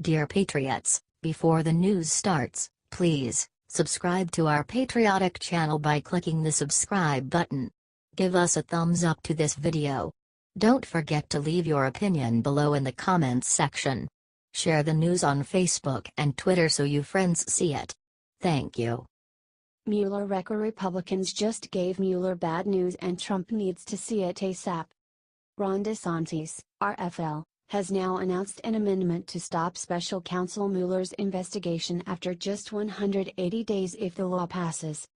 Dear Patriots, before the news starts, please subscribe to our patriotic channel by clicking the subscribe button. Give us a thumbs up to this video. Don't forget to leave your opinion below in the comments section. Share the news on Facebook and Twitter so you friends see it. Thank you. Mueller wrecker. Republicans just gave Mueller bad news and Trump needs to see it ASAP. Ron DeSantis, RFL, has now announced an amendment to stop Special Counsel Mueller's investigation after just 180 days if the law passes.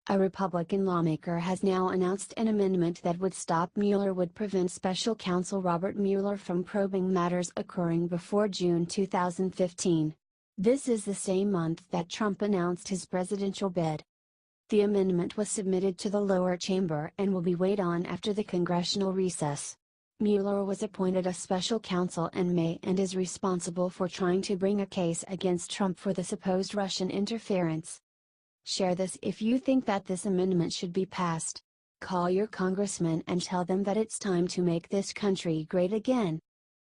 A Republican lawmaker has now announced an amendment that would stop Mueller would prevent Special Counsel Robert Mueller from probing matters occurring before June 2015. This is the same month that Trump announced his presidential bid. The amendment was submitted to the lower chamber and will be weighed on after the congressional recess. Mueller was appointed a special counsel in May and is responsible for trying to bring a case against Trump for the supposed Russian interference. Share this if you think that this amendment should be passed. Call your congressman and tell them that it's time to make this country great again.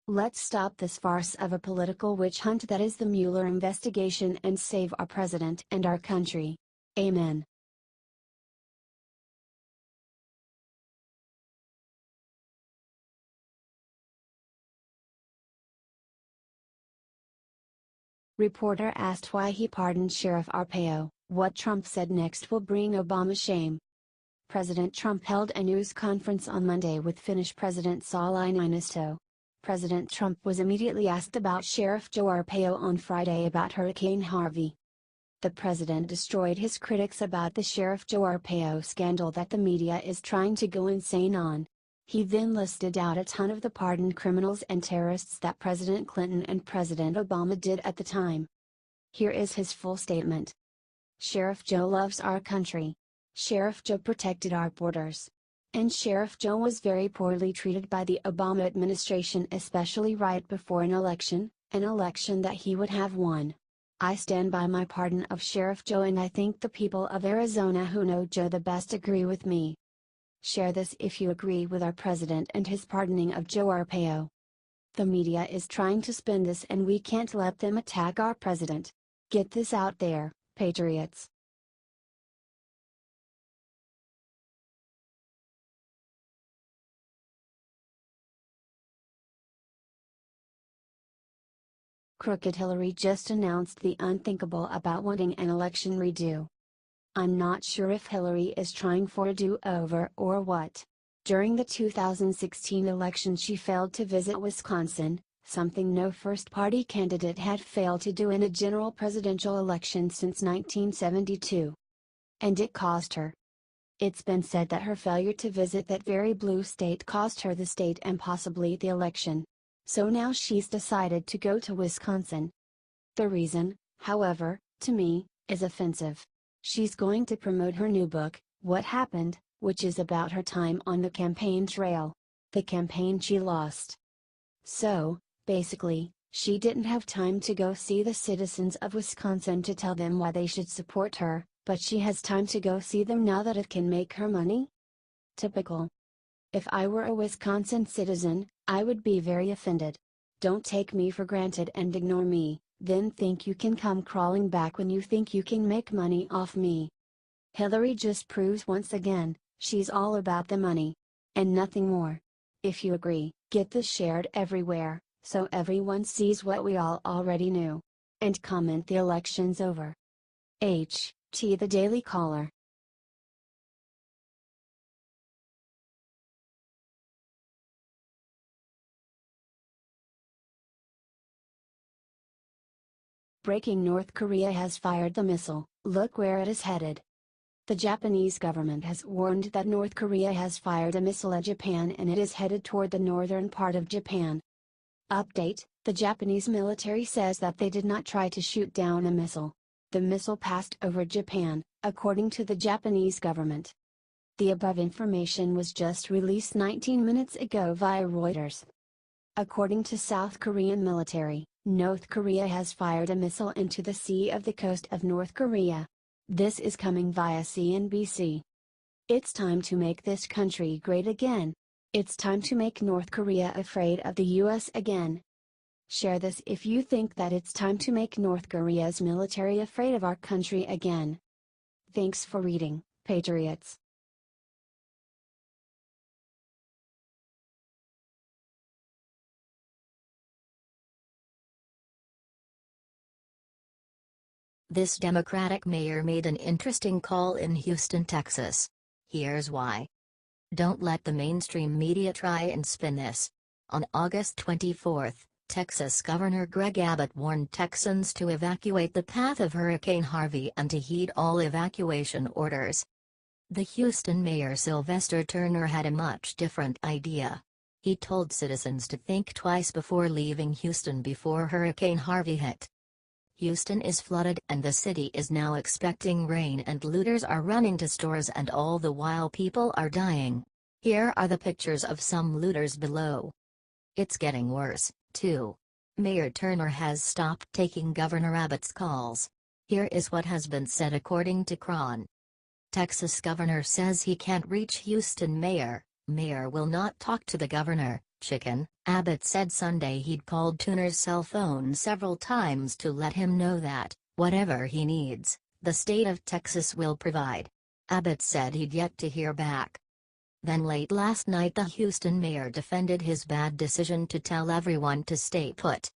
Let's stop this farce of a political witch hunt that is the Mueller investigation and save our president and our country. Amen. Reporter asked why he pardoned Sheriff Arpaio. What Trump said next will bring Obama shame. President Trump held a news conference on Monday with Finnish President Sauli Niinisto. President Trump was immediately asked about Sheriff Joe Arpaio on Friday about Hurricane Harvey. The president destroyed his critics about the Sheriff Joe Arpaio scandal that the media is trying to go insane on. He then listed out a ton of the pardoned criminals and terrorists that President Clinton and President Obama did at the time. Here is his full statement. Sheriff Joe loves our country. Sheriff Joe protected our borders. And Sheriff Joe was very poorly treated by the Obama administration, especially right before an election that he would have won. I stand by my pardon of Sheriff Joe, and I think the people of Arizona who know Joe the best agree with me. Share this if you agree with our president and his pardoning of Joe Arpaio. The media is trying to spin this and we can't let them attack our president. Get this out there, patriots. Crooked Hillary just announced the unthinkable about wanting an election redo. I'm not sure if Hillary is trying for a do-over or what. During the 2016 election she failed to visit Wisconsin, something no first-party candidate had failed to do in a general presidential election since 1972. And it cost her. It's been said that her failure to visit that very blue state cost her the state and possibly the election. So now she's decided to go to Wisconsin. The reason, however, to me, is offensive. She's going to promote her new book, What Happened, which is about her time on the campaign trail. The campaign she lost. So, basically, she didn't have time to go see the citizens of Wisconsin to tell them why they should support her, but she has time to go see them now that it can make her money? Typical. If I were a Wisconsin citizen, I would be very offended. Don't take me for granted and ignore me, then think you can come crawling back when you think you can make money off me. Hillary just proves once again, she's all about the money. And nothing more. If you agree, get this shared everywhere, so everyone sees what we all already knew. And comment the election's over. H.T. The Daily Caller. Breaking: North Korea has fired the missile, look where it is headed. The Japanese government has warned that North Korea has fired a missile at Japan and it is headed toward the northern part of Japan. Update: the Japanese military says that they did not try to shoot down a missile. The missile passed over Japan, according to the Japanese government. The above information was just released 19 minutes ago via Reuters. According to South Korean military, North Korea has fired a missile into the sea of the coast of North Korea. This is coming via CNBC. It's time to make this country great again. It's time to make North Korea afraid of the US again. Share this if you think that it's time to make North Korea's military afraid of our country again. Thanks for reading, Patriots. This Democratic mayor made an interesting call in Houston, Texas. Here's why. Don't let the mainstream media try and spin this. On August 24, Texas Governor Greg Abbott warned Texans to evacuate the path of Hurricane Harvey and to heed all evacuation orders. The Houston mayor Sylvester Turner had a much different idea. He told citizens to think twice before leaving Houston before Hurricane Harvey hit. Houston is flooded and the city is now expecting rain and looters are running to stores and all the while people are dying. Here are the pictures of some looters below. It's getting worse, too. Mayor Turner has stopped taking Governor Abbott's calls. Here is what has been said according to Cron. Texas governor says he can't reach Houston mayor. Mayor will not talk to the governor. Chicken. Abbott said Sunday he'd called Turner's cell phone several times to let him know that, whatever he needs, the state of Texas will provide. Abbott said he'd yet to hear back. Then late last night the Houston mayor defended his bad decision to tell everyone to stay put.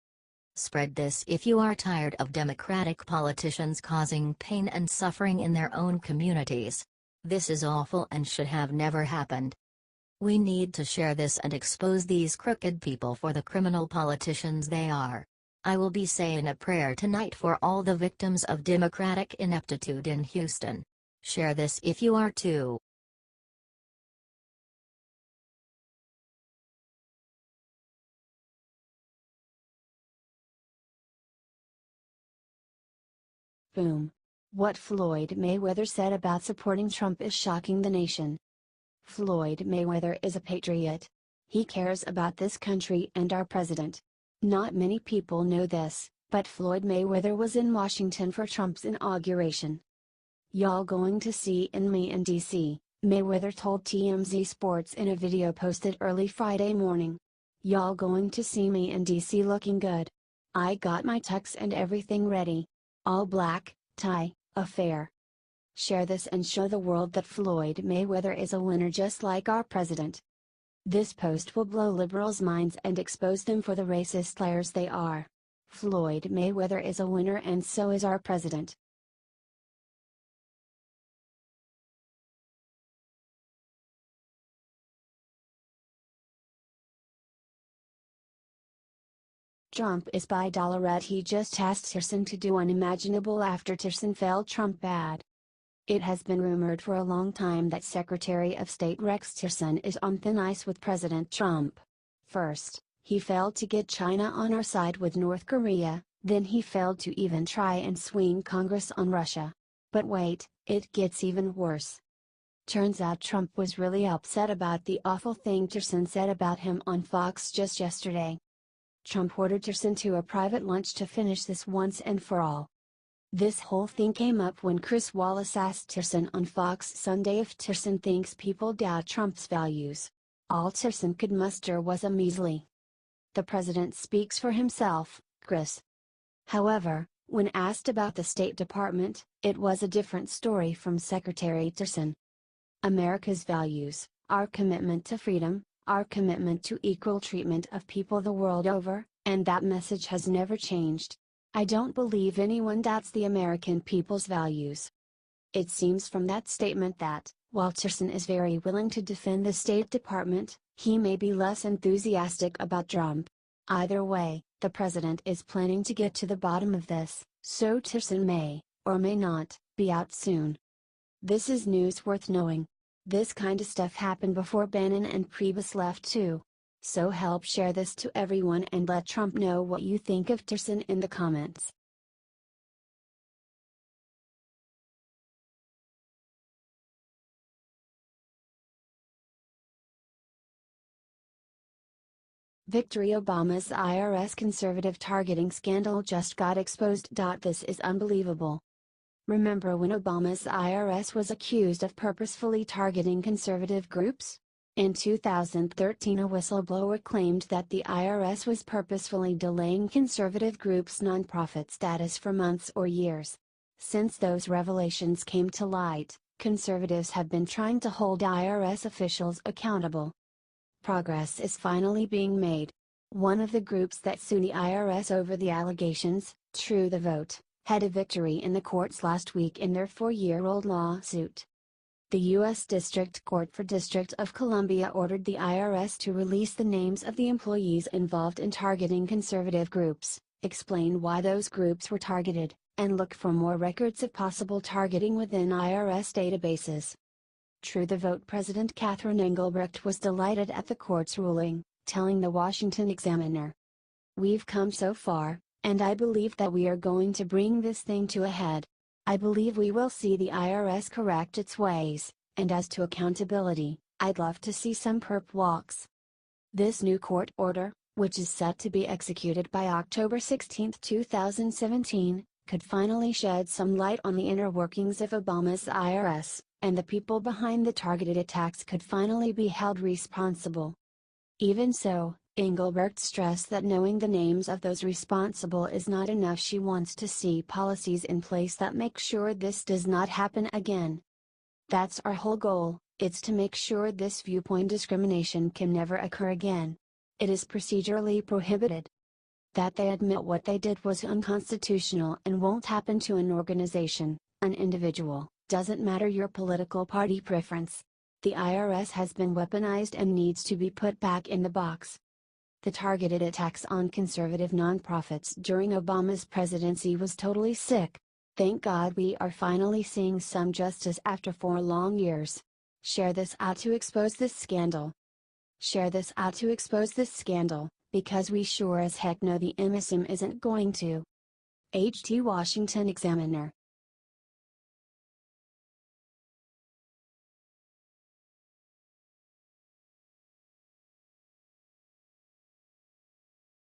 Spread this if you are tired of Democratic politicians causing pain and suffering in their own communities. This is awful and should have never happened. We need to share this and expose these crooked people for the criminal politicians they are. I will be saying a prayer tonight for all the victims of Democratic ineptitude in Houston. Share this if you are too. Boom. What Floyd Mayweather said about supporting Trump is shocking the nation. Floyd Mayweather is a patriot. He cares about this country and our president. Not many people know this, but Floyd Mayweather was in Washington for Trump's inauguration. "Y'all going to see me in DC," Mayweather told TMZ Sports in a video posted early Friday morning. "Y'all going to see me in DC looking good. I got my tux and everything ready. All black, tie, affair." Share this and show the world that Floyd Mayweather is a winner just like our president. This post will blow liberals' minds and expose them for the racist liars they are. Floyd Mayweather is a winner and so is our president. Trump is by $. He just asked Tirson to do unimaginable after Tirson felt Trump bad. It has been rumored for a long time that Secretary of State Rex Tillerson is on thin ice with President Trump. First, he failed to get China on our side with North Korea, then he failed to even try and swing Congress on Russia. But wait, it gets even worse. Turns out Trump was really upset about the awful thing Tillerson said about him on Fox just yesterday. Trump ordered Tillerson to a private lunch to finish this once and for all. This whole thing came up when Chris Wallace asked Tillerson on Fox Sunday if Tillerson thinks people doubt Trump's values. All Tillerson could muster was a measly, "The president speaks for himself, Chris." However, when asked about the State Department, it was a different story from Secretary Tillerson. "America's values, our commitment to freedom, our commitment to equal treatment of people the world over, and that message has never changed. I don't believe anyone doubts the American people's values." It seems from that statement that, while Tillerson is very willing to defend the State Department, he may be less enthusiastic about Trump. Either way, the president is planning to get to the bottom of this, so Tillerson may, or may not, be out soon. This is news worth knowing. This kind of stuff happened before Bannon and Priebus left too. So help share this to everyone and let Trump know what you think of Tillerson in the comments. Victory Obama's IRS conservative targeting scandal just got exposed. This is unbelievable. Remember when Obama's IRS was accused of purposefully targeting conservative groups? In 2013, a whistleblower claimed that the IRS was purposefully delaying conservative groups' nonprofit status for months or years. Since those revelations came to light, conservatives have been trying to hold IRS officials accountable. Progress is finally being made. One of the groups that sued the IRS over the allegations, True the Vote, had a victory in the courts last week in their 4-year-old lawsuit. The U.S. District Court for District of Columbia ordered the IRS to release the names of the employees involved in targeting conservative groups, explain why those groups were targeted, and look for more records of possible targeting within IRS databases. True the Vote President Catherine Engelbrecht was delighted at the court's ruling, telling the Washington Examiner, "We've come so far, and I believe that we are going to bring this thing to a head. I believe we will see the IRS correct its ways, and as to accountability, I'd love to see some perp walks." This new court order, which is set to be executed by October 16, 2017, could finally shed some light on the inner workings of Obama's IRS, and the people behind the targeted attacks could finally be held responsible. Even so, Engelbrecht stressed that knowing the names of those responsible is not enough. She wants to see policies in place that make sure this does not happen again. "That's our whole goal, it's to make sure this viewpoint discrimination can never occur again. It is procedurally prohibited. That they admit what they did was unconstitutional and won't happen to an organization, an individual, doesn't matter your political party preference. The IRS has been weaponized and needs to be put back in the box." The targeted attacks on conservative nonprofits during Obama's presidency was totally sick. Thank God we are finally seeing some justice after 4 long years. Share this out to expose this scandal. Share this out to expose this scandal, because we sure as heck know the MSM isn't going to. HT Washington Examiner.